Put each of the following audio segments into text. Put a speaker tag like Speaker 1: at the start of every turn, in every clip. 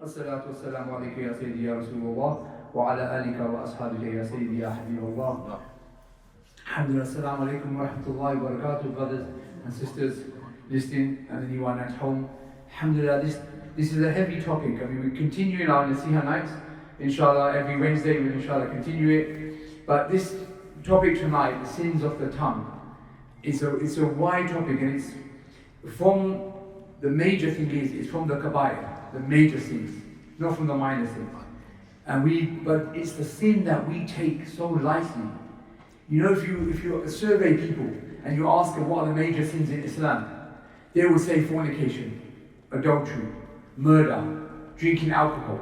Speaker 1: الصلاة والسلام عليك يا سيدي يا رسول الله وعلى آلك وأصحابك يا سيدي يا حبيب الله. Alhamdulillah, assalamu alaikum wa rahmatullahi wa barakatuh, brothers and sisters listening and anyone at home. Alhamdulillah, this is a heavy topic. I mean, we're continuing our Naseeha nights. Inshallah, every Wednesday we'll inshallah continue it. But this topic tonight, the sins of the tongue, it's a wide topic, and it's from the major thing is it's from the kabair, the major sins, not from the minor sins. But it's the sin that we take so lightly. You know, if you survey people and you ask them what are the major sins in Islam, they will say fornication, adultery, murder, drinking alcohol.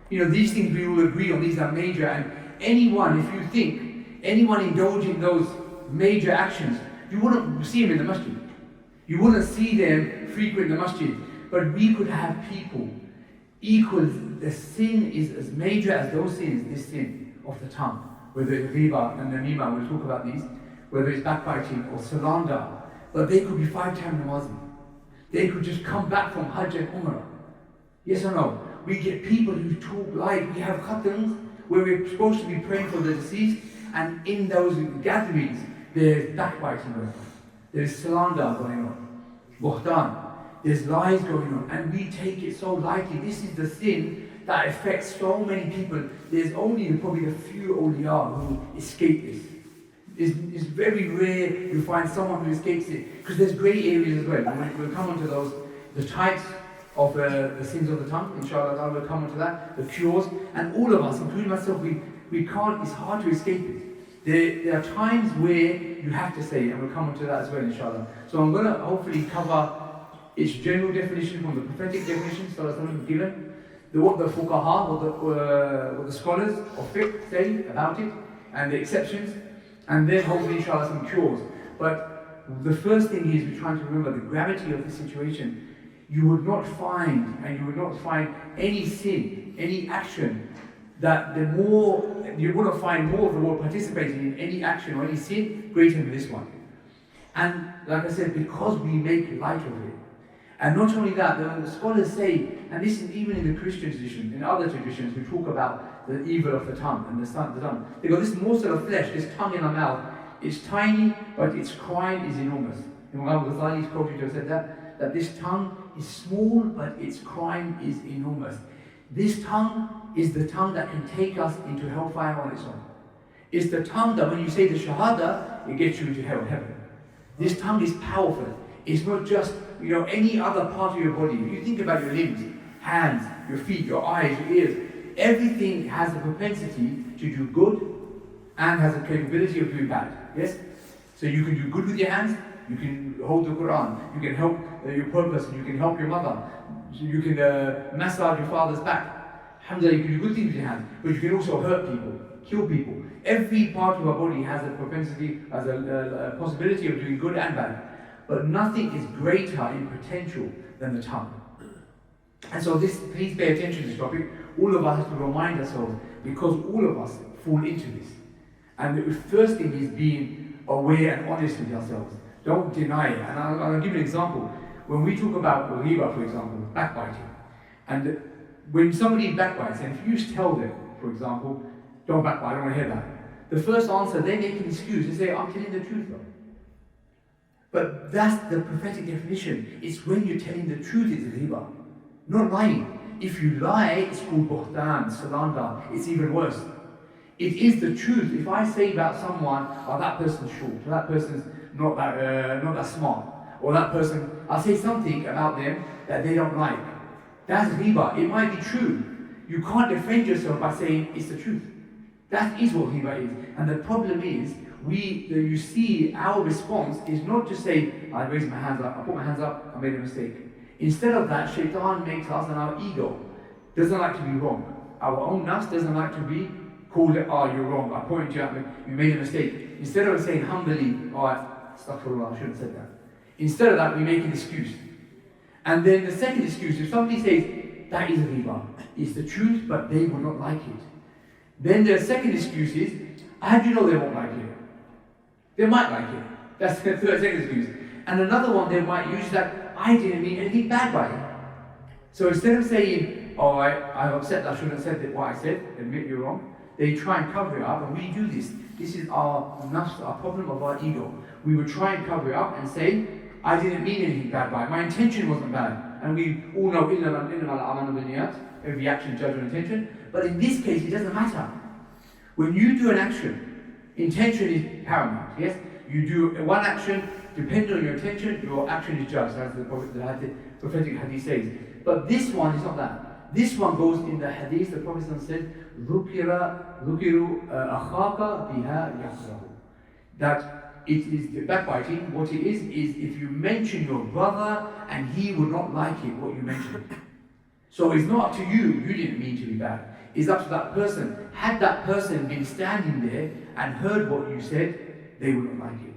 Speaker 1: You know, these things we all agree on, these are major, and anyone, if you think, anyone indulging those major actions, you wouldn't see them in the masjid. You wouldn't see them frequent the masjid. But we could have people equal, the sin is as major as those sins, this sin of the tongue. Whether it's riba and namima, we'll talk about these, whether it's backbiting or slander, but they could be 5-time namazim. They could just come back from Hajj and Umrah. Yes or no? We get people who talk like, we have khatams where we're supposed to be praying for the deceased, and in those gatherings, there's backbiting going on. There's slander going on. Buhtan. There's lies going on, and we take it so lightly. This is the sin that affects so many people. There's only probably a few awliya who escape this. It's very rare you find someone who escapes it, because there's grey areas as well. We'll come on to those, the types of the sins of the tongue, inshallah, we'll come on to that, the cures, and all of us, including myself, we can't, it's hard to escape it. There are times where you have to say it, and we'll come on to that as well, inshallah. So I'm going to hopefully cover its general definition from the prophetic definition, sallallahu given, what the fuqaha, what the scholars of fiqh say about it, and the exceptions, and then hopefully inshallah some cures. But the first thing is we're trying to remember the gravity of the situation. You would not find any sin, any action, that you wouldn't find more of the world participating in any action or any sin greater than this one. And like I said, because we make light of it. And not only that, the scholars say, and this is even in the Christian tradition, in other traditions, we talk about the evil of the tongue and the tongue. They go, this morsel of flesh, this tongue in our mouth, is tiny, but its crime is enormous. Imam Ghazali is quoted to have said that this tongue is small, but its crime is enormous. This tongue is the tongue that can take us into hellfire on its own. It's the tongue that when you say the shahada, it gets you into heaven. This tongue is powerful. It's not just, any other part of your body. If you think about your limbs, hands, your feet, your eyes, your ears, everything has a propensity to do good and has a capability of doing bad. Yes? So you can do good with your hands, you can hold the Quran, you can help your poor person, you can help your mother, you can massage your father's back. Alhamdulillah, you can do good things with your hands, but you can also hurt people, kill people. Every part of our body has a propensity, has a possibility of doing good and bad. But nothing is greater in potential than the tongue. And so please pay attention to this topic. All of us have to remind ourselves, because all of us fall into this. And the first thing is being aware and honest with ourselves. Don't deny it. And I'll give you an example. When we talk about riba, for example, backbiting, and when somebody backbites, and if you just tell them, for example, don't backbite, I don't want to hear that. The first answer, they make an excuse. They say, I'm telling the truth though. But that's the prophetic definition. It's when you're telling the truth, it's riba. Not lying. If you lie, it's called buhtan, slander. It's even worse. It is the truth. If I say about someone, oh, that person's short, or that person's not that smart, or that person, I'll say something about them that they don't like. That's riba. It might be true. You can't defend yourself by saying it's the truth. That is what riba is. And the problem is, you see our response is not to say, I raise my hands up, I put my hands up, I made a mistake. Instead of that, shaitan makes us, and our ego doesn't like to be wrong. Our own nafs doesn't like to be called, you're wrong, I pointed you out, you made a mistake. Instead of saying humbly, astaghfirullah, I shouldn't have said that. Instead of that, we make an excuse. And then the second excuse, if somebody says, that is riba, it's the truth, but they will not like it. Then the second excuse is, how do you know they won't like it? They might like it. That's the second excuse. And another one they might use that, I didn't mean anything bad by it. So instead of saying, oh, I'm upset that I shouldn't have said what I said, admit you're wrong. They try and cover it up, and we do this. This is our nafs, our problem of our ego. We would try and cover it up and say, I didn't mean anything bad by it. My intention wasn't bad. And we all know every action, judge, and intention. But in this case, it doesn't matter. When you do an action, intention is paramount. Yes, you do one action, depending on your intention, your action is judged, as the prophetic hadith says. But this one is not that. This one goes in the hadith. The Prophet said, that it is the backbiting. What it is if you mention your brother and he would not like it, what you mentioned. So it's not up to you. You didn't mean to be bad. It's up to that person. Had that person been standing there and heard what you said, they wouldn't like it.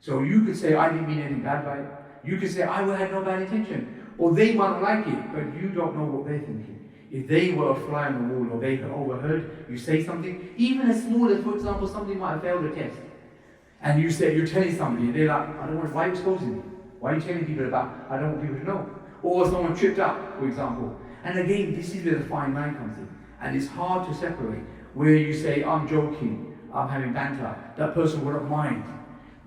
Speaker 1: So you could say, I didn't mean anything bad by it. You could say, I had no bad intention. Or they might not like it, but you don't know what they're thinking. If they were a fly on the wall, or they had overheard you say something, even as small as, for example, somebody might have failed a test, and you say, you're telling somebody, they're like, I don't want, why are you exposing me? Why are you telling people about, I don't want people to know? Or someone tripped up, for example. And again, this is where the fine line comes in. And it's hard to separate, where you say, I'm joking, I'm having banter, that person will not mind.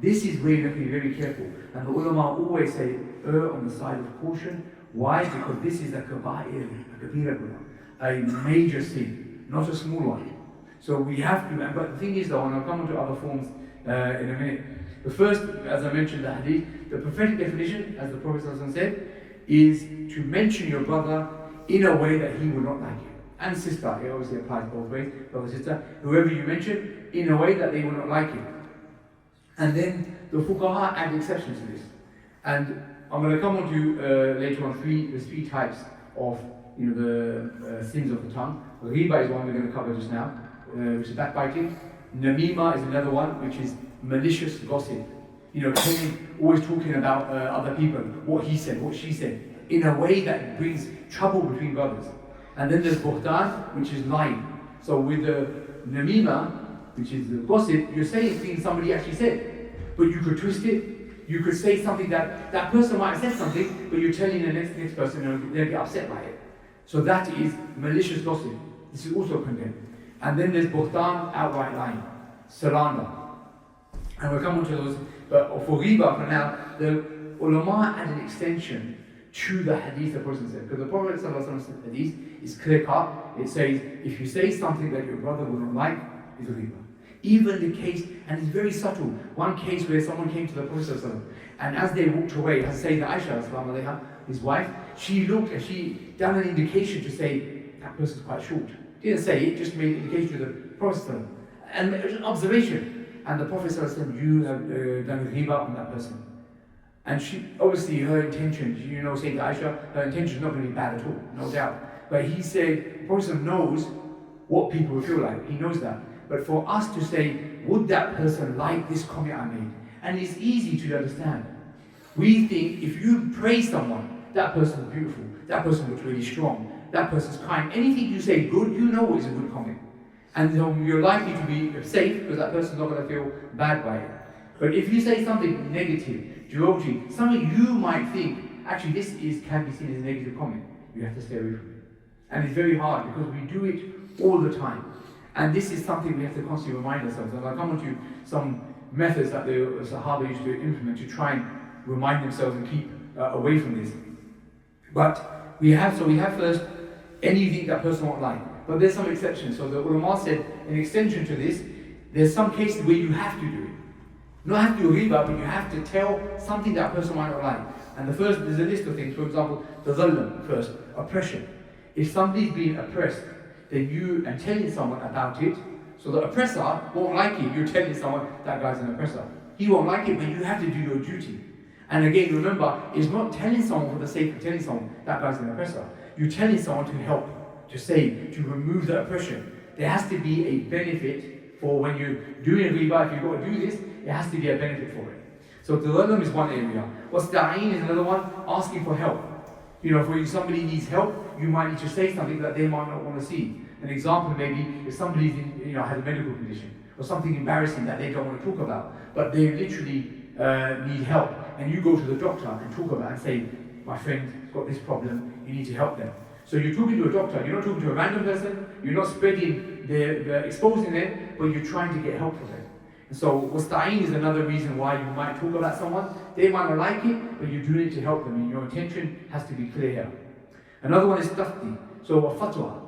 Speaker 1: This is where you have to be very careful. And the ulama always say, err on the side of caution. Why? Because this is a kaba'ir, a kabira guna, a major sin, not a small one. So we have to, but the thing is though, and I'll come on to other forms in a minute. The first, as I mentioned, the hadith, the prophetic definition, as the Prophet said, is to mention your brother in a way that he will not like you. And sister, it obviously applies both ways, brother, sister, whoever you mention, in a way that they will not like you. And then the fuqaha add exceptions to this. And I'm going to come on to later on there's three types of the sins of the tongue. Ghiba is one we're going to cover just now, which is backbiting. Namima is another one, which is malicious gossip. Always talking about other people, what he said, what she said, in a way that brings trouble between brothers. And then there's buhtan, which is lying. So with the namima, which is the gossip, you're saying things somebody actually said, but you could twist it. You could say something that person might have said something, but you're telling the next person and they'll get upset by it. So that is malicious gossip. This is also condemned. And then there's buhtan, outright lying, slander. And we'll come on to those. But for ghiba, for now, the ulama add an extension to the hadith the Prophet said. Because the Prophet said hadith is clear cut. It says, if you say something that your brother will not like, it's ghiba. Even the case, and it's very subtle, one case where someone came to the Prophet and as they walked away, as Sayyidah Aisha, his wife, she looked and she done an indication to say, that person's quite short. Didn't say it, just made an indication to the Prophet. And it was an observation. And the Prophet said, you have done ghiba on that person. And she, obviously her intention, Sayyidah Aisha, her intention is not going to be bad at all, no doubt. But he said, the Prophet knows what people will feel like, he knows that. But for us to say, would that person like this comment I made? And it's easy to understand. We think if you praise someone, that person is beautiful, that person looks really strong, that person's kind. Anything you say good, you know is a good comment. And so you're likely to be safe because that person's not going to feel bad by it. But if you say something negative, derogatory, something you might think, actually this can be seen as a negative comment, you have to stay away from it. And it's very hard because we do it all the time. And this is something we have to constantly remind ourselves. And I'll come on to some methods that the Sahaba used to implement to try and remind themselves and keep away from this. But we have first anything that person won't like. But there's some exceptions. So the ulama said, in extension to this, there's some cases where you have to do it. Not have to do riba, but you have to tell something that person might not like. And the first, there's a list of things. For example, the dhulm first, oppression. If somebody's being oppressed, then you and telling someone about it, so the oppressor won't like it. You're telling someone that guy's an oppressor. He won't like it, but you have to do your duty. And again, remember, it's not telling someone for the sake of telling someone that guy's an oppressor. You're telling someone to help, to save, to remove the oppression. There has to be a benefit for when you're doing a riba. If you've got to do this, there has to be a benefit for it. So the is one area. Wasta'een is another one, asking for help. For somebody needs help, you might need to say something that they might not want to see. An example maybe if somebody's has a medical condition or something embarrassing that they don't want to talk about, but they literally need help, and you go to the doctor and talk about it and say, my friend's got this problem, you need to help them. So you're talking to a doctor, you're not talking to a random person, you're not spreading the exposing it, but you're trying to get help from it. And so wasta'een is another reason why you might talk about someone. They might not like it, but you're doing it to help them, and your intention has to be clear here. Another one is tafti, so a fatwa.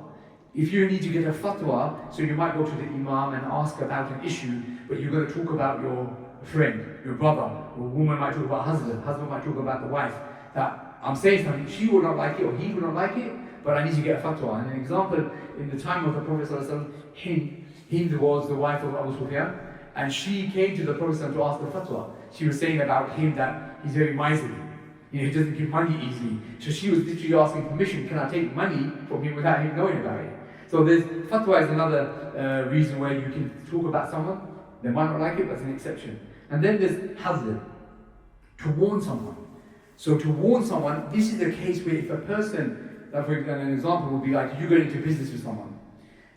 Speaker 1: If you need to get a fatwa, so you might go to the imam and ask about an issue, but you're going to talk about your friend, your brother, or a woman might talk about husband might talk about the wife, that I'm saying something, she will not like it or he will not like it, but I need to get a fatwa. And an example, in the time of the Prophet ﷺ, Hind was the wife of Abu Sufyan, and she came to the Prophet ﷺ to ask the fatwa. She was saying about him that he's very miserly. He doesn't give money easily. So she was literally asking permission, can I take money from him without him knowing about it? So there's fatwa is another reason where you can talk about someone. They might not like it, but it's an exception. And then there's hazl, to warn someone. So to warn someone, this is a case where if a person, like for example, an example would be like you go into business with someone,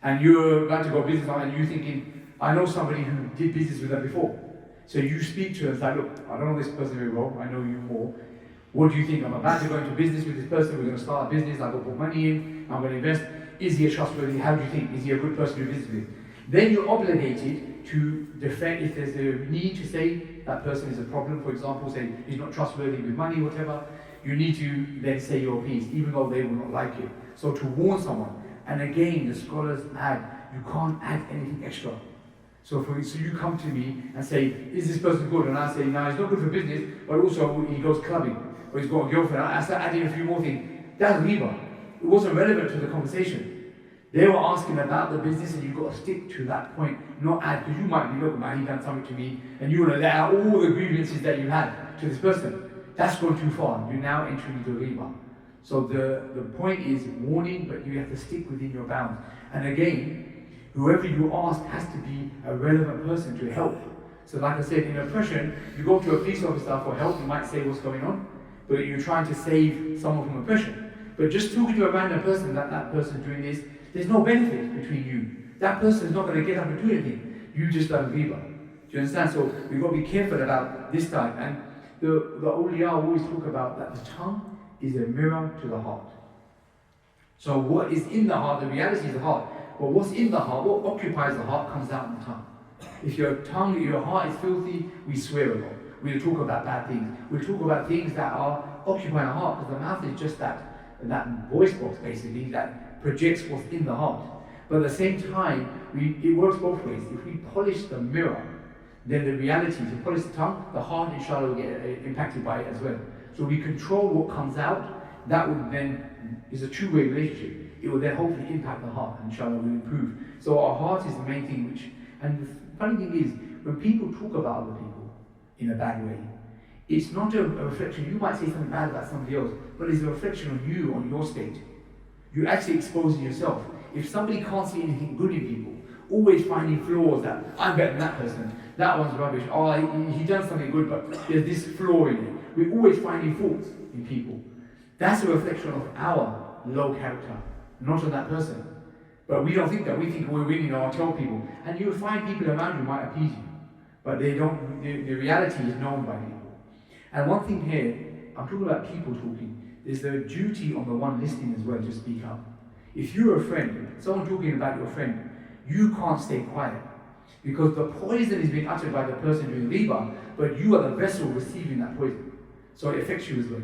Speaker 1: and you're about to go business with someone, and you're thinking, I know somebody who did business with them before. So you speak to her and say, look, I don't know this person very well, I know you more. What do you think? I'm about to go into business with this person, we're going to start a business, I've got to put money in, I'm going to invest. Is he a trustworthy? How do you think? Is he a good person to do business with? Then you're obligated to defend, if there's a need to say that person is a problem, for example, say he's not trustworthy with money, whatever, you need to then say your piece, even though they will not like it. So to warn someone, and again, the scholars add, you can't add anything extra. So you come to me and say, is this person good? And I say, no, he's not good for business, but also he goes clubbing, or he's got a girlfriend. I start adding a few more things. That's riba. It wasn't relevant to the conversation. They were asking about the business, and you've got to stick to that point, not add, because you might be, look, man, he done something to me, and you want to let out all the grievances that you had to this person. That's gone too far. You're now entering into riba. So the point is warning, but you have to stick within your bounds. And again, whoever you ask has to be a relevant person to help. So like I said, in oppression, you go to a police officer for help, you might say what's going on, but you're trying to save someone from oppression. But just talking to a random person, that person's doing this, there's no benefit between you. That person is not going to get up and do anything. You just done riba. Do you understand? So we've got to be careful about this type. And the awliya always talk about that the tongue is a mirror to the heart. So what is in the heart, the reality is the heart. But what's in the heart, what occupies the heart, comes out in the tongue. If your heart is filthy, we swear a lot. We'll talk about bad things. We'll talk about things that are occupying our heart, because the mouth is just that voice box basically that projects what's in the heart. But at the same time, it works both ways. If we polish the mirror, then the reality, if you polish the tongue, the heart inshallah will get impacted by it as well. So we control what comes out, that would then, is a two-way relationship. It will then hopefully impact the heart, and inshallah will improve. So our heart is the main thing and the funny thing is, when people talk about other people in a bad way, it's not a reflection. You might say something bad about somebody else, but it's a reflection on you, on your state. You're actually exposing yourself. If somebody can't see anything good in people, always finding flaws that I'm better than that person, that one's rubbish, oh, he done something good, but there's this flaw in it. We're always finding faults in people. That's a reflection of our low character, not on that person. But we don't think that. We think we're winning or tell people. And you'll find people around you might appease you, but they don't. The reality is known by people. And one thing here, I'm talking about people talking. There's the duty on the one listening as well to speak up. If you're a friend, someone talking about your friend, you can't stay quiet, because the poison is being uttered by the person doing riba, but you are the vessel receiving that poison. So it affects you as well.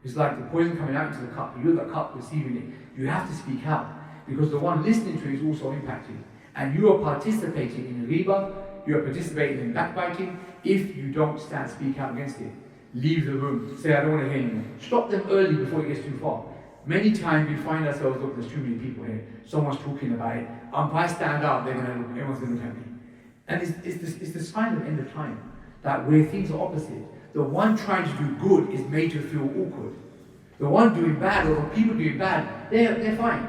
Speaker 1: It's like the poison coming out into the cup, you're the cup receiving it. You have to speak out, because the one listening to it is also impacted. And you are participating in riba, you are participating in backbiting. If you don't speak out against it, leave the room, say I don't want to hear anymore. Stop them early before it gets too far. Many times we find ourselves, look, there's too many people here, someone's talking about it, if I stand up, everyone's going to look at me. And it's the sign of end of time, that where things are opposite. The one trying to do good is made to feel awkward. The one doing bad, or the people doing bad, they're fine.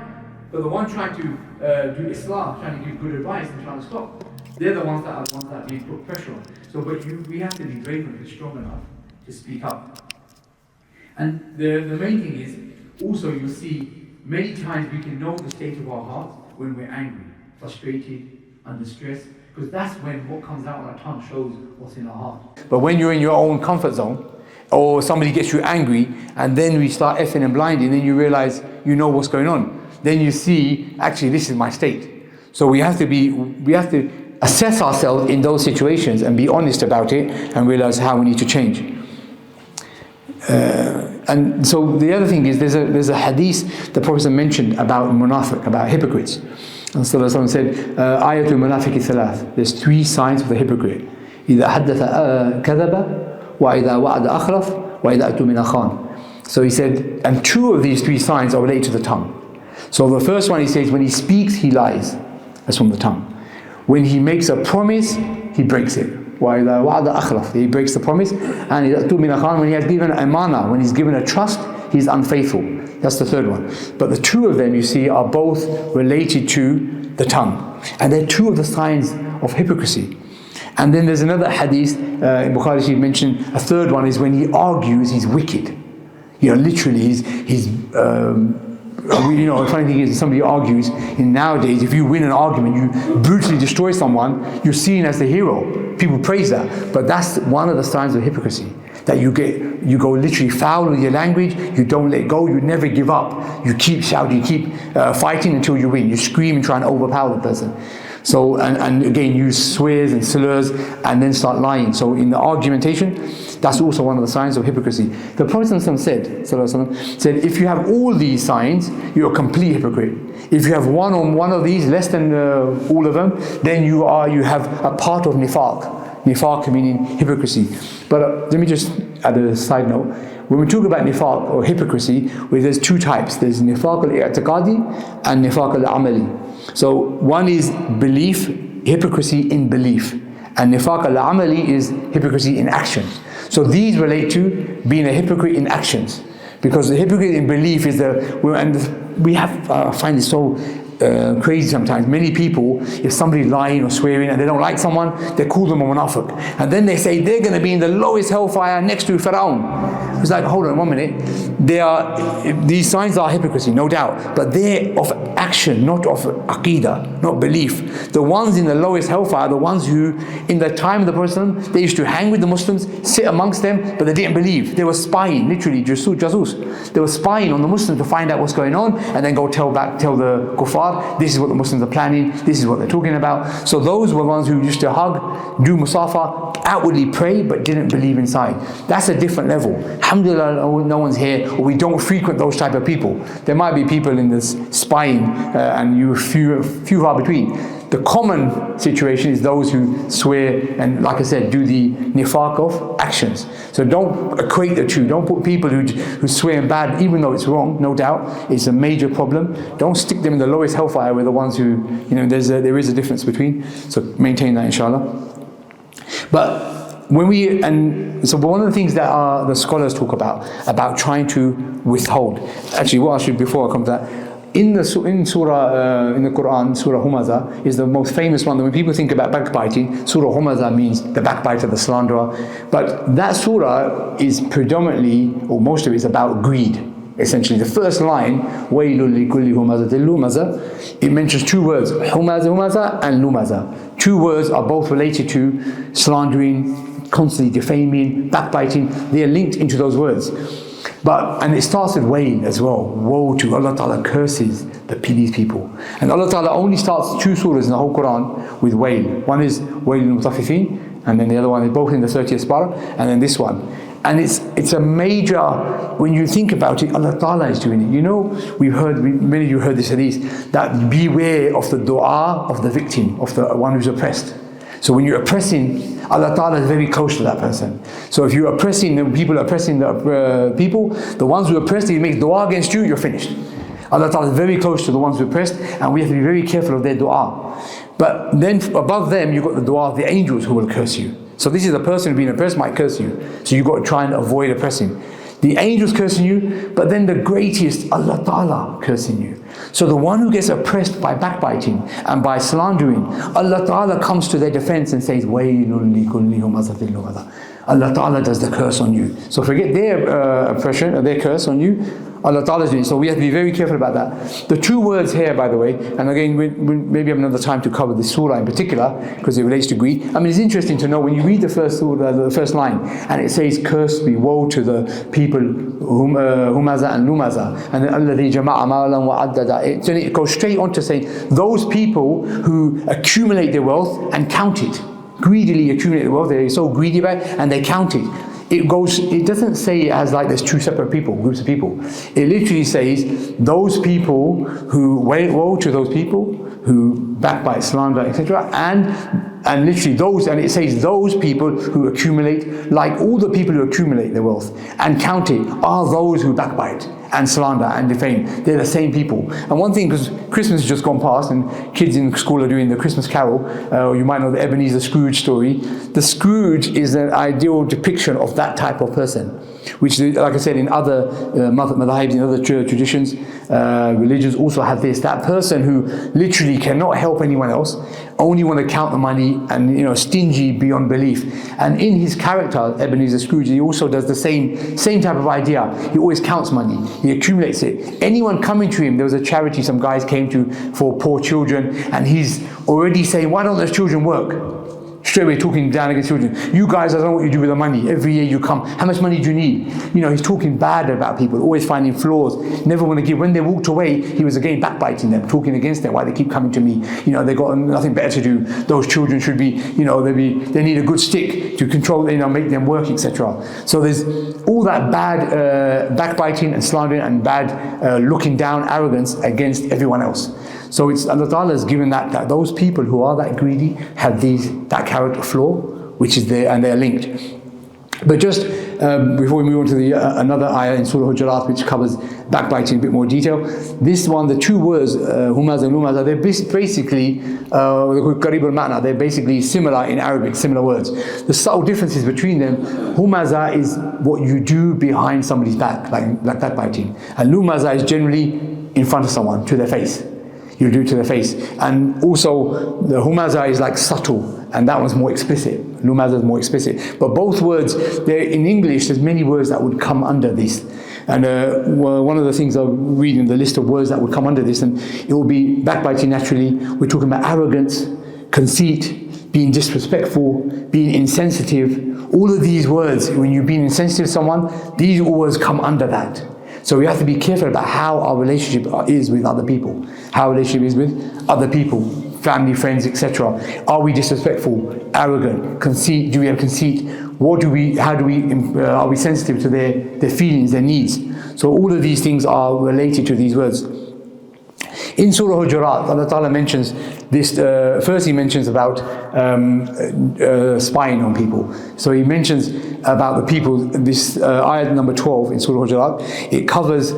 Speaker 1: But the one trying to do Islam, trying to give good advice and trying to stop, they're the ones that are being put pressure on. So, we have to be brave and strong enough to speak up. And the main thing is, also you'll see, many times we can know the state of our hearts when we're angry, frustrated, under stress, because that's when what comes out on our tongue shows what's in our heart. But when you're in your own comfort zone, or somebody gets you angry, and then we start effing and blinding, then you realize you know what's going on. Then you see, actually, this is my state. So we have to assess ourselves in those situations and be honest about it and realize how we need to change. And so the other thing is, there's a hadith the Prophet mentioned about munafiq, about hypocrites. And so someone said, ayatul munafiqi thalath. There's 3 signs of the hypocrite. إذا حدث كذب وإذا وعد أخلف وإذا أتمنى خان. So he said, and 2 of these 3 signs are related to the tongue. So the first one, he says, when he speaks, he lies. That's from the tongue. When he makes a promise, he breaks it. وَإِذَا وَعَدَ أَخْلَفَ. He breaks the promise. And when he has given amana, when he's given a trust, he's unfaithful. That's the third one. But the 2 of them, you see, are both related to the tongue. And they're 2 of the signs of hypocrisy. And then there's another hadith, in Bukhari Sharif mentioned, a third one is when he argues, he's wicked. Literally, he's the funny thing is, somebody argues, nowadays, if you win an argument, you brutally destroy someone, you're seen as the hero. People praise that. But that's one of the signs of hypocrisy. That you go literally foul with your language, you don't let go, you never give up. You keep shouting, you keep fighting until you win. You scream and try and overpower the person. So, and again, use swears and slurs and then start lying. So in the argumentation, that's also one of the signs of hypocrisy. The Prophet said, if you have all these signs, you're a complete hypocrite. If you have one of these, less than all of them, then you have a part of nifaq. Nifaq meaning hypocrisy. But let me just add a side note. When we talk about nifaq or hypocrisy, there's 2 types. There's nifaq al-i'tiqadi and nifaq al-amali. So one is belief, hypocrisy in belief. And nifaq al-amali is hypocrisy in actions. So these relate to being a hypocrite in actions. Because the hypocrite in belief is I find it so crazy sometimes. Many people, if somebody's lying or swearing and they don't like someone, they call them a munafiq. And then they say they're going to be in the lowest hellfire next to Pharaoh. It's like, hold on 1 minute. These signs are hypocrisy, no doubt. But they're of action, not of aqidah, not belief. The ones in the lowest hellfire are the ones who, in the time of the Prophet, they used to hang with the Muslims, sit amongst them, but they didn't believe. They were spying, literally, jasus. They were spying on the Muslims to find out what's going on, and then go tell the kuffar, this is what the Muslims are planning, this is what they're talking about. So those were the ones who used to hug, do musafa, outwardly pray, but didn't believe inside. That's a different level. Alhamdulillah, no one's here, or we don't frequent those type of people. There might be people in this spying, and you few far between. The common situation is those who swear and, like I said, do the nifaq of actions. So don't equate the 2. Don't put people who swear bad, even though it's wrong, no doubt, it's a major problem. Don't stick them in the lowest hellfire with the ones who, there is a difference between. So maintain that, inshallah. But one of the things that the scholars talk about trying to withhold. Actually, what I should, before I come to that, in the Quran, Surah Humaza is the most famous one. When people think about backbiting, Surah Humaza means the backbiter, the slanderer. But that surah is predominantly, or most of it is about greed. Essentially, the first line, وَيْلٌ لِكُلِّ هُمَزَةٍ لُمَزَةٍ, it mentions 2 words, humaza and lumaza. 2 words are both related to slandering, constantly defaming, backbiting. They are linked into those words. And it starts with wail as well. Woe to Allah Ta'ala curses these people. And Allah Ta'ala only starts 2 surahs in the whole Quran with wail. One is Wailul Mutaffifin, and then the other one is both in the 30th parah, and then this one. And it's a major, when you think about it, Allah Ta'ala is doing it. Many of you heard this hadith, that beware of the dua of the victim, of the one who's oppressed. So when you're oppressing, Allah Ta'ala is very close to that person. So if you're oppressing, the people oppressing the people, the ones who are oppressed, He makes dua against you, you're finished. Allah Ta'ala is very close to the ones who are oppressed, and we have to be very careful of their dua. But then above them, you've got the dua of the angels who will curse you. So this is a person who's been oppressed might curse you. So you've got to try and avoid oppressing. The angels cursing you, but then the greatest, Allah Ta'ala cursing you. So the one who gets oppressed by backbiting and by slandering, Allah Ta'ala comes to their defense and says, وَيْلٌ لِكُلِّ هُمَزَةٍ لُمَزَةٍ. Allah Ta'ala does the curse on you. So forget their oppression or their curse on you. Allah Ta'ala is doing. So we have to be very careful about that. The two words here, by the way, and again, we maybe have another time to cover this surah in particular, because it relates to greed. I mean, it's interesting to know when you read the first surah, the first line, and it says, "Cursed be, woe to the people, humaza and lumaza, and alladhi jama'a malan wa addada." It goes straight on to saying, those people who accumulate their wealth and count it. Greedily accumulate the wealth, they're so greedy about it, and they count it. It doesn't say it as like there's two separate people, groups of people. It literally says, those people who, woe to those people who backbite, slander, etc. And literally those, and it says those people who accumulate, like all the people who accumulate their wealth and count it, are those who backbite and slander and defame. They're the same people. And one thing, because Christmas has just gone past and kids in school are doing the Christmas Carol, you might know the Ebenezer Scrooge story. The Scrooge is an ideal depiction of that type of person, which, like I said, in other madhahibs, in other traditions, religions also have this. That person who literally cannot help anyone else, only want to count the money, and stingy beyond belief. And in his character, Ebenezer Scrooge, he also does the same type of idea. He always counts money. He accumulates it. Anyone coming to him, there was a charity some guys came to for poor children, and he's already saying, why don't those children work? Straight away talking down against children. You guys, I don't know what you do with the money. Every year you come, how much money do you need? He's talking bad about people, always finding flaws, never want to give. When they walked away, he was again backbiting them, talking against them, why they keep coming to me. They got nothing better to do. Those children should be, they need a good stick to control, make them work, etc. So there's all that bad backbiting and slandering and bad looking down, arrogance against everyone else. So it's Allah Ta'ala has given that those people who are that greedy have that character flaw, which is there, and they're linked. But just before we move on to the another ayah in Surah Hujurat, which covers backbiting in a bit more detail, this one, the two words, humaz and lumaza, they're basically qarib al-ma'na, they're basically similar in Arabic, similar words. The subtle differences between them, humaza is what you do behind somebody's back, like backbiting, and lumaza is generally in front of someone, to their face. You do it to the face. And also the humaza is like subtle, and that one's more explicit. Lumaza is more explicit. But both words, in English, there's many words that would come under this. And one of the things I'll read in the list of words that would come under this, and it will be backbiting naturally. We're talking about arrogance, conceit, being disrespectful, being insensitive. All of these words, when you're being insensitive to someone, these words come under that. So we have to be careful about how our relationship is with other people, how our relationship is with other people, family, friends, etc. Are we disrespectful, arrogant, conceit? Do we have conceit? Are we sensitive to their feelings, their needs? So all of these things are related to these words. In Surah Hujurat, Allah Ta'ala mentions this, first he mentions about spying on people. So he mentions about the people, this ayat number 12 in Surah Hujurat, it covers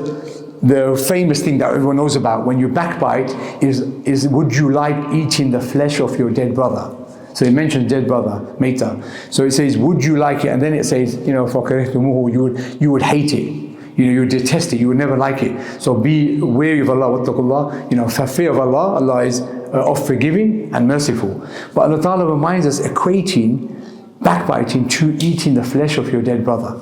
Speaker 1: the famous thing that everyone knows about when you backbite is would you like eating the flesh of your dead brother? So it mentions dead brother, Meta. So it says, would you like it? And then it says, you would hate it. You would detest it, you would never like it. So be wary of Allah, wattaqullah. For fear of Allah, Allah is of forgiving and merciful. But Allah Ta'ala reminds us equating backbiting to eating the flesh of your dead brother.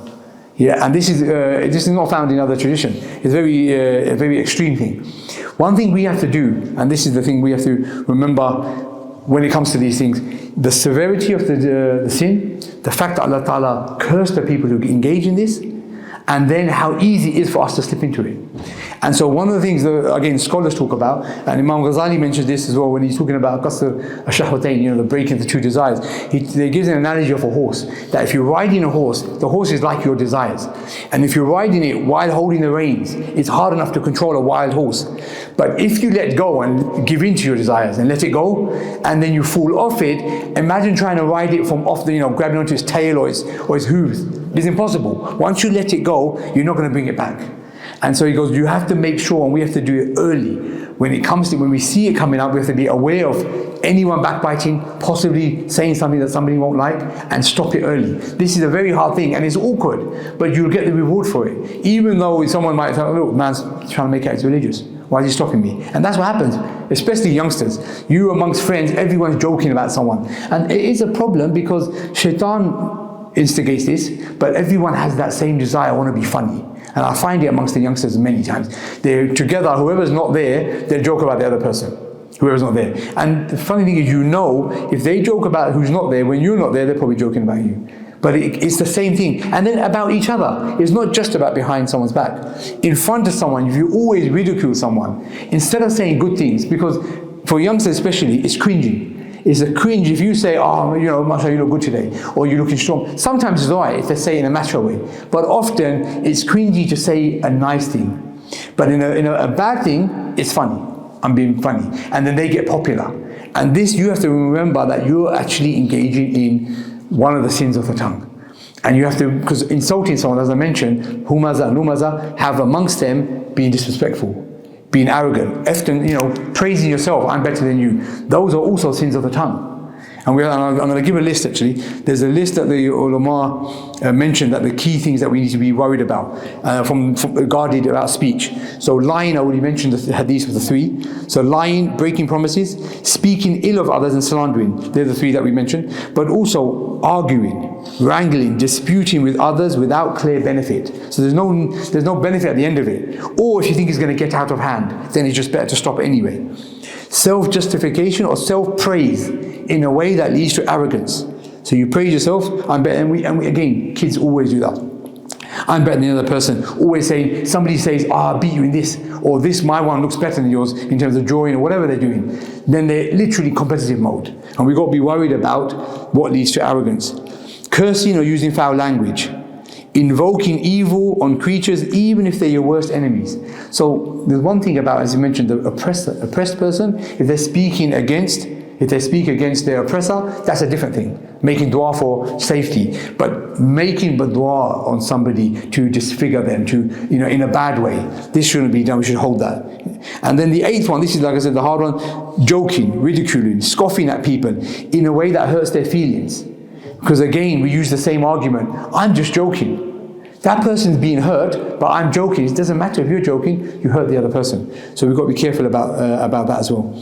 Speaker 1: Yeah, and this is not found in other tradition. It's a very extreme thing. One thing we have to do, and this is the thing we have to remember when it comes to these things, the severity of the sin, the fact that Allah Ta'ala cursed the people who engage in this, and then how easy it is for us to slip into it. And so one of the things that, again, scholars talk about, and Imam Ghazali mentions this as well when he's talking about qasr ash-shahwatayn, the breaking the two desires. He gives an analogy of a horse, that if you're riding a horse, the horse is like your desires. And if you're riding it while holding the reins, it's hard enough to control a wild horse. But if you let go and give in to your desires and let it go, and then you fall off it, imagine trying to ride it from off grabbing onto its tail or its hooves. It's impossible. Once you let it go, you're not going to bring it back. And so he goes, you have to make sure, and we have to do it early. When we see it coming up, we have to be aware of anyone backbiting, possibly saying something that somebody won't like, and stop it early. This is a very hard thing, and it's awkward, but you'll get the reward for it. Even though someone might say, look, man's trying to make out he's religious. Why is he stopping me? And that's what happens, especially youngsters. You amongst friends, everyone's joking about someone. And it is a problem because shaitan instigates this, but everyone has that same desire, I want to be funny.
Speaker 2: And I find it amongst the youngsters many times. They're together, whoever's not there, they joke about the other person. Whoever's not there. And the funny thing is, if they joke about who's not there, when you're not there, they're probably joking about you. But it's the same thing. And then about each other. It's not just about behind someone's back. In front of someone, if you always ridicule someone, instead of saying good things, because for youngsters especially, it's cringy. It's a cringe if you say, oh, mashallah, you look good today, or you're looking strong. Sometimes it's alright if they say it in a mature way. But often, it's cringy to say a nice thing. But in a bad thing, it's funny. I'm being funny. And then they get popular. And this, you have to remember that you're actually engaging in one of the sins of the tongue. And you have to, because insulting someone, as I mentioned, humaza, lumaza, have amongst them being disrespectful, being arrogant, often, praising yourself, I'm better than you. Those are also sins of the tongue. And I'm going to give a list actually. There's a list that the ulama mentioned that the key things that we need to be worried about, from guarded about speech. So lying, I already mentioned the hadith of the 3. So lying, breaking promises, speaking ill of others and slandering. They're the 3 that we mentioned. But also arguing, wrangling, disputing with others without clear benefit. So there's no benefit at the end of it. Or if you think it's going to get out of hand, then it's just better to stop anyway. Self-justification or self-praise in a way that leads to arrogance. So you praise yourself, I'm better, and we again, kids always do that. I'm better than the other person. Always saying, somebody says, I beat you in this, or this, my one looks better than yours in terms of drawing or whatever they're doing. Then they're literally competitive mode. And we've got to be worried about what leads to arrogance. Cursing or using foul language. Invoking evil on creatures, even if they're your worst enemies. So there's one thing about, as you mentioned, the oppressed person, if they speak against their oppressor, that's a different thing. Making dua for safety. But making dua on somebody to disfigure them, in a bad way, this shouldn't be done. We should hold that. And then the 8th one, this is, like I said, the hard one, joking, ridiculing, scoffing at people in a way that hurts their feelings. Because again, we use the same argument. I'm just joking. That person's being hurt, but I'm joking. It doesn't matter if you're joking, you hurt the other person. So we've got to be careful about that as well.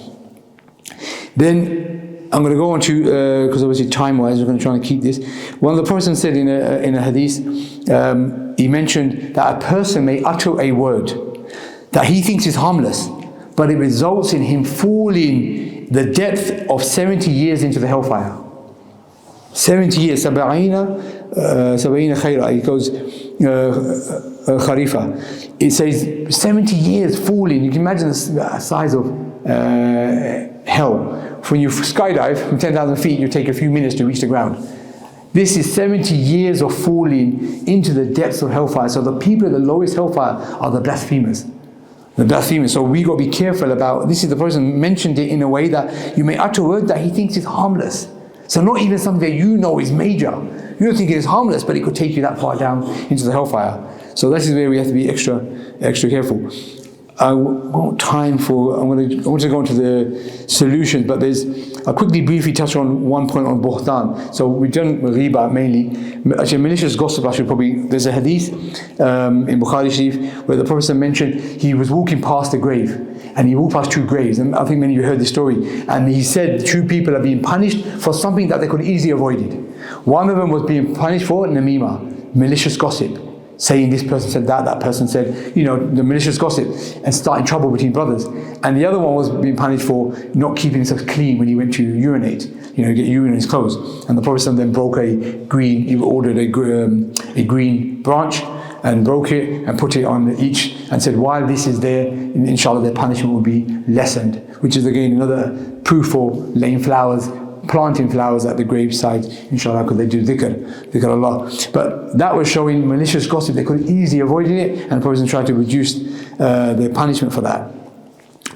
Speaker 2: Then I'm going to go on to, because obviously time-wise, we're going to try and keep this. One of the Prophet said in a hadith, he mentioned that a person may utter a word that he thinks is harmless, but it results in him falling the depth of 70 years into the hellfire. 70 years, sab'ina khayra, it goes, kharifa. It says 70 years falling. You can imagine the size of hell. When you skydive from 10,000 feet, you take a few minutes to reach the ground. This is 70 years of falling into the depths of hellfire. So the people at the lowest hellfire are the blasphemers. The blasphemers. So we got to be careful about, this is the person mentioned it in a way that you may utter a word that he thinks is harmless. So not even something that is major. You don't think it is harmless, but it could take you that far down into the hellfire. So this is where we have to be extra careful. I want time for, I want to go into the solutions, but I'll quickly briefly touch on one point on buhtan. So we've done ghiba mainly. Actually, malicious gossip, there's a hadith in Bukhari Sharif where the Prophet mentioned he was walking past a grave. And he walked past 2 graves, and I think many of you heard this story. And he said 2 people are being punished for something that they could easily avoided. One of them was being punished for namima, malicious gossip, saying this person said that person said, the malicious gossip, and starting trouble between brothers. And the other one was being punished for not keeping himself clean when he went to urinate, get urine in his clothes. And the Prophet then broke he ordered a green branch, and broke it and put it on each, and said, while this is there, inshallah their punishment will be lessened. Which is again another proof for laying flowers, planting flowers at the graveside, inshallah, because they do dhikr Allah. But that was showing malicious gossip. They could easily avoid it, and the Prophet tried to reduce their punishment for that.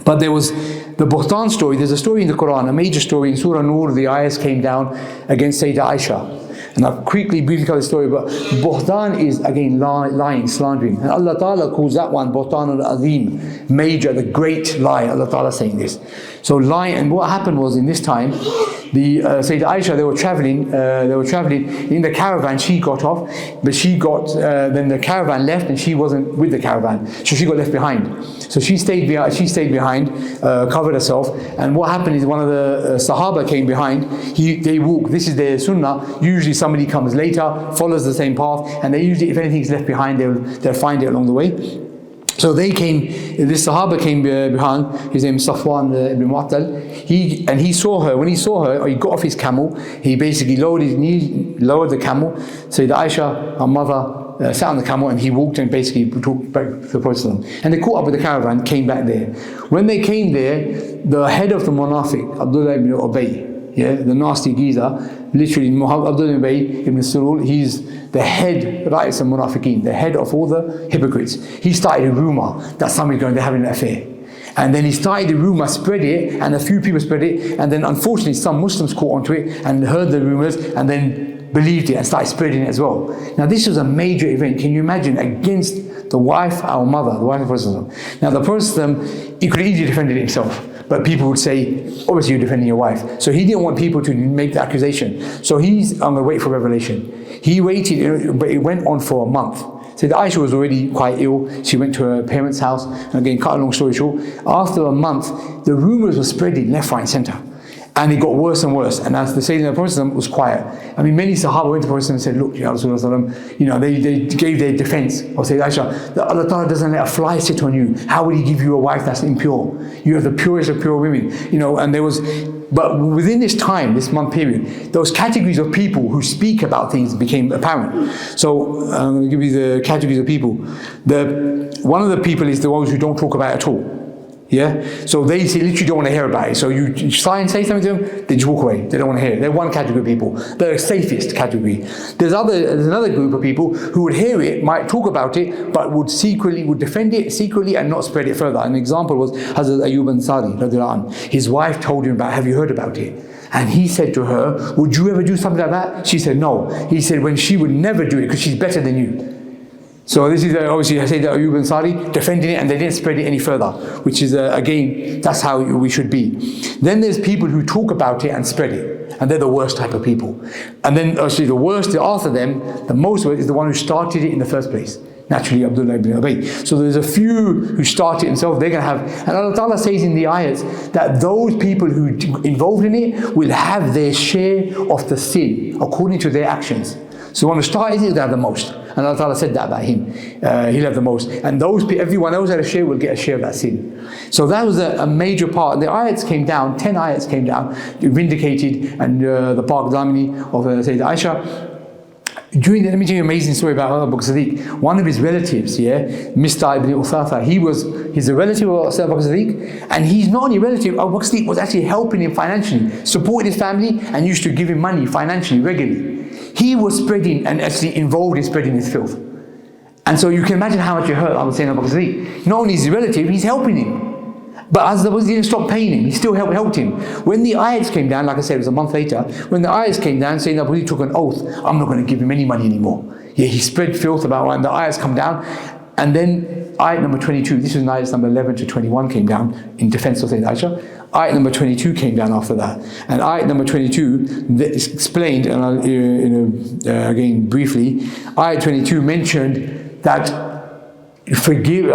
Speaker 2: But there was the buhtan story. There's a story in the Quran, a major story in Surah Nur. The ayahs came down against Sayyidah Aisha. And I'll quickly briefly tell the story, but buhtan is again lying, slandering. And Allah Ta'ala calls that one buhtan al-azim, major, the great lie. Allah Ta'ala saying this. So lying, and what happened was in this time, Sayyidah Aisha, they were traveling in the caravan. She got off, but then the caravan left, and she wasn't with the caravan, so she got left behind. So she stayed behind, covered herself. And what happened is one of the Sahaba came behind. They walk. This is their sunnah. Usually somebody comes later, follows the same path, and they usually, if anything is left behind, they'll find it along the way. So this Sahaba came behind. His name is Safwan ibn Mu'attal. He saw her. When he saw her, he got off his camel. He basically lowered his knees, lowered the camel. So the Aisha, her mother, sat on the camel, and he walked and basically talked back to the Prophet. And they caught up with the caravan, came back there. When they came there, the head of the Munafiq, Abdullah ibn Ubay, the nasty geezer, literally Abdullah ibn Ubay ibn Sulul, he's the head, Ra'is al-Munafiqeen, the head of all the hypocrites. He started a rumor that somebody's going to have an affair. And then he started the rumor, spread it, and a few people spread it, and then unfortunately some Muslims caught onto it and heard the rumors and then believed it and started spreading it as well. Now this was a major event. Can you imagine? Against the wife, our mother, the wife of the Prophet. Now the Prophet, he could have easily defended himself, but people would say, obviously you're defending your wife. So he didn't want people to make the accusation. So he's on the wait for revelation. He waited, but it went on for a month. So Aisha was already quite ill. She went to her parents' house. And again, cut a long story short, after a month, the rumors were spreading left, right, and center. And it got worse and worse. And as the Sayyidina Prophet was quiet. I mean, many Sahaba went to the Prophet and said, look, Ya Rasulullah, they gave their defense of Sayyidina Aisha, that Allah Ta'ala doesn't let a fly sit on you. How would He give you a wife that's impure? You are the purest of pure women. But within this time, this month period, those categories of people who speak about things became apparent. So I'm going to give you the categories of people. One of the people is the ones who don't talk about it at all. So they literally don't want to hear about it. So you try and say something to them, they just walk away. They don't want to hear it. They're one category of people. They're a safest category. There's another group of people who would hear it, might talk about it, but would defend it secretly and not spread it further. An example was Hazrat Ayyub Ansari. His wife told him about, have you heard about it? And he said to her, would you ever do something like that? She said no. He said, when she would never do it because she's better than you. So this is obviously, I say that Ayyub Ansari defending it, and they didn't spread it any further, which is again, that's how we should be. Then there's people who talk about it and spread it, and they're the worst type of people. And then actually the worst after them, the most worst is the one who started it in the first place. Naturally, Abdullah ibn Ubay. So there's a few who started themselves, they're going to have, and Allah Ta'ala says in the ayats that those people who involved in it will have their share of the sin according to their actions. So the one who started it will have the most. And Allah Ta'ala said that about him. He'll have the most. And everyone else had a share will get a share of that sin. So that was a major part. The ayats came down, 10 ayats came down, vindicated, and the Pak Damini of Sayyidah Aisha. Let me tell you an amazing story about Abu Bakr Siddiq. One of his relatives, Mr. Ibn Uthatha, he's a relative of Abu Bakr Siddiq, and he's not only a relative, Abu Bakr Siddiq was actually helping him financially, supporting his family, and used to give him money financially, regularly. He was spreading and actually involved in spreading his filth. And so you can imagine how much it hurt Abu Bakr Siddiq. Not only is he a relative, he's helping him. But as the Muslims didn't stop paying him, he still helped him. When the ayats came down, like I said, it was a month later, when the ayats came down, saying Abu Bakr took an oath, I'm not going to give him any money anymore. He spread filth about, and the ayats come down, and then ayat number 22, this was ayats number 11 to 21 came down in defense of Sayyidah Aisha. Ayat number 22 came down after that. And ayat number 22 explained, and I'll, again briefly, ayat 22 mentioned that forgive,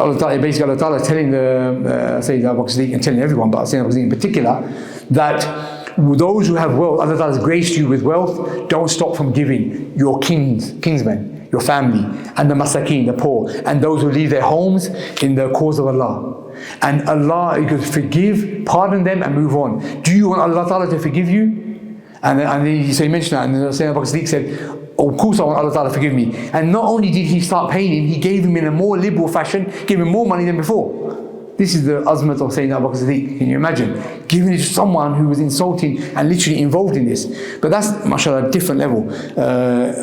Speaker 2: basically Allah Ta'ala telling Sayyidina Abu Bakr Siddiq and telling everyone, but Sayyidina Abu Bakr Siddiq in particular, that those who have wealth, Allah Ta'ala has graced you with wealth, don't stop from giving your kinsmen, your family, and the masakin, the poor, and those who leave their homes in the cause of Allah. And Allah, you could forgive, pardon them, and move on. Do you want Allah Ta'ala to forgive you? And he mentioned that, and Sayyidina Abu Bakr Siddiq said, of course I want Allah Ta'ala to forgive me. And not only did he start paying him, he gave him in a more liberal fashion, gave him more money than before. This is the azmat of Sayyidina Abu Bakr Siddiq. Can you imagine? Giving it to someone who was insulting and literally involved in this. But that's, mashallah, a different level.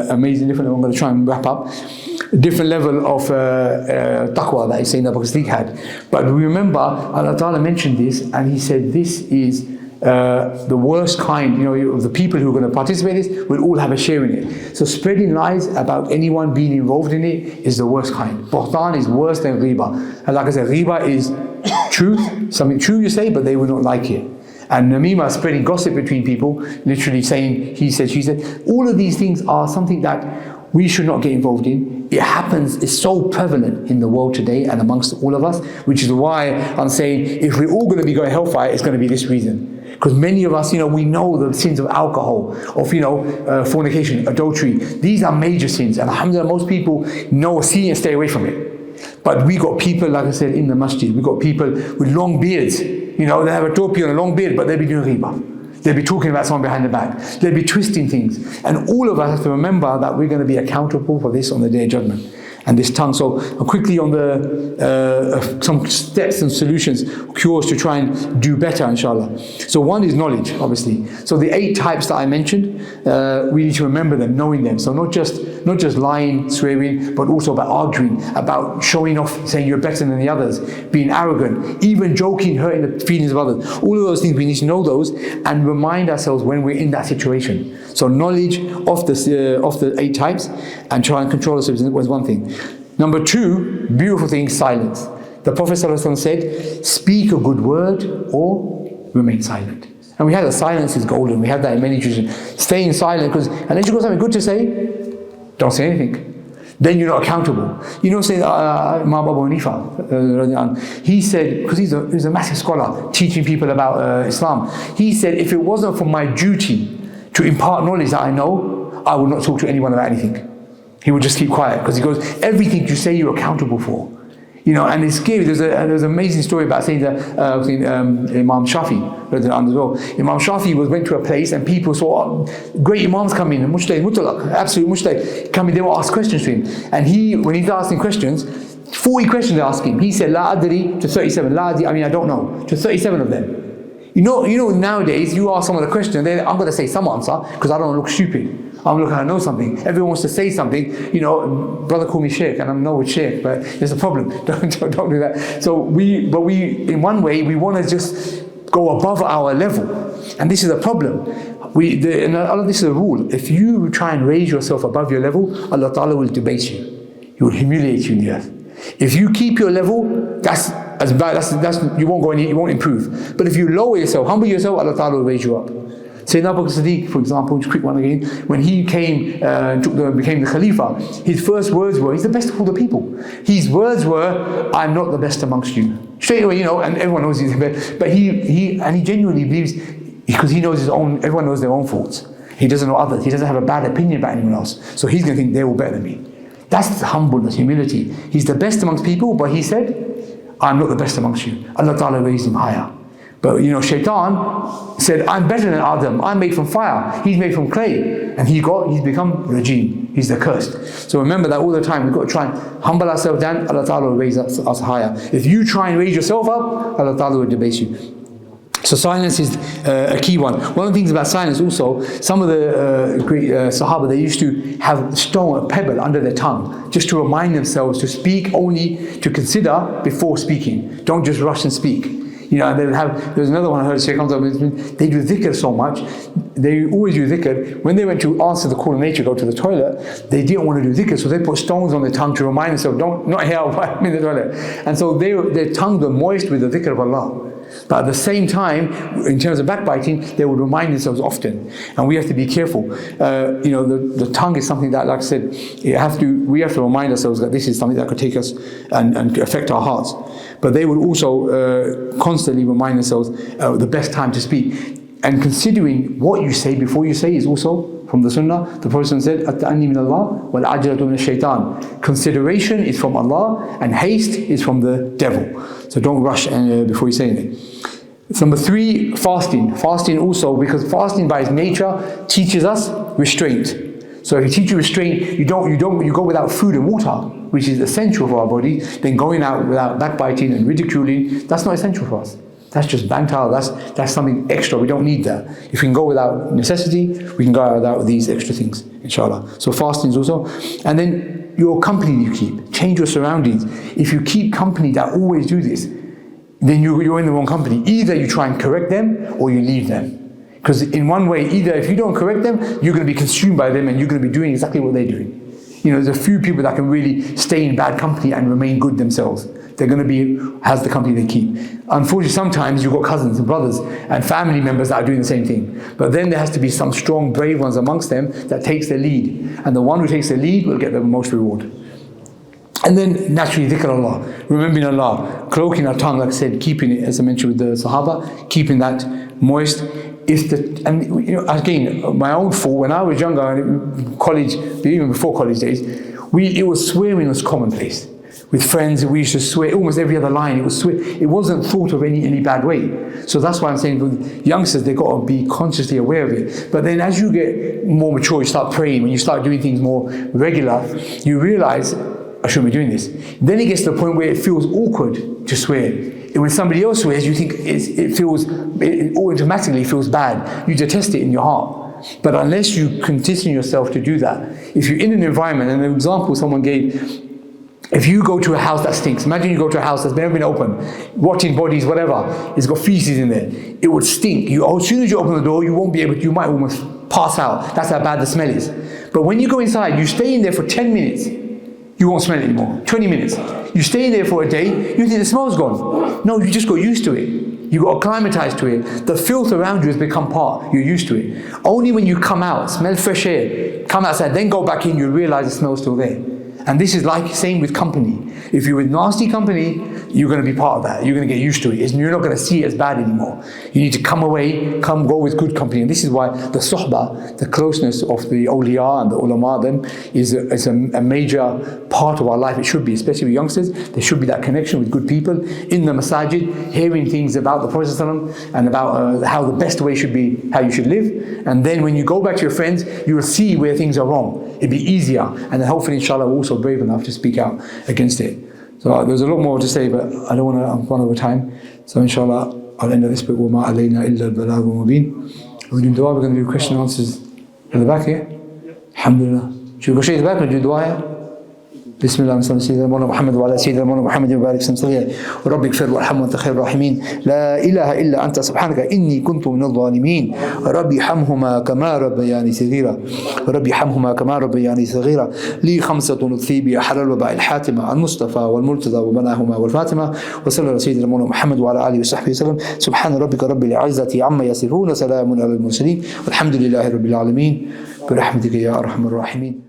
Speaker 2: Amazing, different level. I'm going to try and wrap up. Different level of taqwa that Sayyidina Abu Bakr Siddiq had. But remember, Allah Ta'ala mentioned this, and he said this is the worst kind, of the people who are going to participate in this will all have a share in it. So spreading lies about anyone being involved in it is the worst kind. Buhtan is worse than riba. And like I said, riba is truth, something true you say, but they will not like it. And namima, spreading gossip between people, literally saying he said, she said. All of these things are something that we should not get involved in. It happens, it's so prevalent in the world today and amongst all of us, which is why I'm saying if we're all going to be going hellfire, it's going to be this reason. Because many of us, we know the sins of alcohol, of, fornication, adultery. These are major sins. And alhamdulillah, most people know, see and stay away from it. But we got people, like I said, in the masjid. We got people with long beards. They have a topi and a long beard, but they'll be doing ghibah. They'll be talking about someone behind the back. They'll be twisting things. And all of us have to remember that we're going to be accountable for this on the Day of Judgment. And this tongue. So quickly on the some steps and solutions, cures to try and do better, inshallah. So one is knowledge, obviously. So the 8 types that I mentioned, we need to remember them, knowing them. So not just lying, swearing, but also about arguing, about showing off, saying you're better than the others, being arrogant, even joking, hurting the feelings of others. All of those things, we need to know those and remind ourselves when we're in that situation. So knowledge of the 8 types and try and control ourselves was one thing. Number 2, beautiful thing, silence. The Prophet ﷺ said, speak a good word or remain silent. And we have that silence is golden. We have that in many traditions. Staying silent, and then you've got something good to say, don't say anything. Then you're not accountable. Say Imam Abu Hanifa, he said, because he's a massive scholar teaching people about Islam, he said, if it wasn't for my duty to impart knowledge that I know, I would not talk to anyone about anything. He would just keep quiet, because he goes, everything you say you're accountable for. And it's scary. There's an amazing story about saying that Imam Shafi as well. Imam Shafi went to a place and people saw great Imams come in, Mujtahid, Mutlaq, absolute Mujtahid, come in, they would ask questions to him. And when he's asking questions, 40 questions they ask him. He said, La adri to 37, La adri, I don't know, to 37 of them. Nowadays, you ask someone a question, I'm going to say some answer, because I don't want to look stupid. I'm looking, I know something. Everyone wants to say something. Brother called me Sheikh, and I know it's Sheikh, but there's a problem. Don't do that. So we, in one way, we want to just go above our level, and this is a problem. This is a rule. If you try and raise yourself above your level, Allah Ta'ala will debase you. He will humiliate you in the earth. If you keep your level, that's as bad. You won't go any. You won't improve. But if you lower yourself, humble yourself, Allah Ta'ala will raise you up. Sayyidina Abu Bakr Siddiq, for example, just quick one again, when he became the Khalifa, his first words were, he's the best of all the people. His words were, I'm not the best amongst you. Straight away, and everyone knows he's the best. But he genuinely believes, because he knows his own, everyone knows their own faults. He doesn't know others. He doesn't have a bad opinion about anyone else. So he's going to think they're all better than me. That's humbleness, humility. He's the best amongst people, but he said, I'm not the best amongst you. Allah Ta'ala raised him higher. But Shaitan said, I'm better than Adam. I'm made from fire. He's made from clay. And he's become Rajim. He's the cursed. So remember that all the time. We've got to try and humble ourselves down. Allah Ta'ala will raise us higher. If you try and raise yourself up, Allah Ta'ala will debase you. So silence is a key one. One of the things about silence also, some of the great Sahaba, they used to have a pebble under their tongue, just to remind themselves to speak only, to consider before speaking. Don't just rush and speak. And there's another one I heard, Shaykh Hamza, they do dhikr so much, they always do dhikr. When they went to answer the call of nature, go to the toilet, they didn't want to do dhikr, so they put stones on their tongue to remind themselves, not here, I'm in the toilet. And so their tongues were moist with the dhikr of Allah. But at the same time, in terms of backbiting, they would remind themselves often. And we have to be careful. The tongue is something that, like I said, we have to remind ourselves that this is something that could take us and affect our hearts. But they would also constantly remind themselves the best time to speak. And considering what you say before you say is also from the Sunnah. The Prophet said, At-ta'anni min Allah wal-ajalatu min ash-shaytan. Consideration is from Allah and haste is from the devil. So don't rush before you say anything. Number 3, fasting. Fasting also, because fasting by its nature teaches us restraint. So if you teach you restraint, you go without food and water, which is essential for our body. Then going out without backbiting and ridiculing, that's not essential for us. That's just banter, that's something extra, we don't need that. If we can go without necessity, we can go out without these extra things, inshallah. So fasting is also. And then your company you keep, change your surroundings. If you keep company that always do this, then you're in the wrong company. Either you try and correct them or you leave them. Because in one way, either if you don't correct them, you're going to be consumed by them and you're going to be doing exactly what they're doing. There's a few people that can really stay in bad company and remain good themselves. they're going to be as the company they keep. Unfortunately, sometimes you've got cousins and brothers and family members that are doing the same thing. But then there has to be some strong, brave ones amongst them that takes the lead. And the one who takes the lead will get the most reward. And then naturally, dhikr Allah, remembering Allah, cloaking our tongue, like I said, keeping it, as I mentioned with the Sahaba, keeping that moist. And you know, again, my own fault, when I was younger, college, even before college days, it was swearing was commonplace. With friends, we used to swear almost every other line. It wasn't thought of any bad way. So that's why I'm saying with youngsters, they've got to be consciously aware of it. But then as you get more mature, you start praying, when you start doing things more regular, you realize, I shouldn't be doing this. Then it gets to the point where it feels awkward to swear. And when somebody else swears, you think it automatically feels bad. You detest it in your heart. But unless you condition yourself to do that, if you're in an environment, and an example someone gave, if you go to a house that stinks, imagine you go to a house that's never been opened, rotting bodies, whatever, it's got feces in there, it would stink. As soon as you open the door, you might almost pass out. That's how bad the smell is. But when you go inside, you stay in there for 10 minutes, you won't smell it anymore. 20 minutes. You stay in there for a day, you think the smell's gone. No, you just got used to it. You got acclimatized to it. The filth around you has become part. You're used to it. Only when you come out, smell fresh air, come outside, then go back in, you realize the smell's still there. And this is like same with company. If you're with nasty company, you're going to be part of that. You're going to get used to it. You're not going to see it as bad anymore. You need to come away, go with good company. And this is why the suhbah, the closeness of the awliya and the ulama, them is a major part of our life. It should be, especially with youngsters. There should be that connection with good people in the masajid, hearing things about the Prophet ﷺ and about how the best way should be, how you should live. And then when you go back to your friends, you will see where things are wrong. It'll be easier. And then hopefully, inshallah, we're also brave enough to speak out against it. So there's a lot more to say, but I don't want to run over time. So inshallah, I'll end this book. وَمَا عَلَيْنَا إِلَّا الْبَلَاغُ الْمُبِينَ. We're doing dua, we're going to do question and answers at the back here. Alhamdulillah. Should we go straight to the back and do dua here? بسم الله وصلى سيدنا مولانا محمد وعلى سيدنا مولانا محمد وبارك وسلم ورب اغفر وارحم وانت خير الراحمين لا اله الا انت سبحانك اني كنت من الظالمين ربي ارحمهما كما ربياني صغيرا ربي ارحمهما كما ربياني صغيرا لي خمسة نطفي بها حلال وباء الحاتمة المصطفى والمرتضى وبناهما والفاطمة وصلى على سيدنا مولانا محمد وعلى اله وصحبه وسلم سبحان ربك رب العزة عما يصفون وسلام على المرسلين والحمد لله رب العالمين برحمتك يا ارحم الراحمين.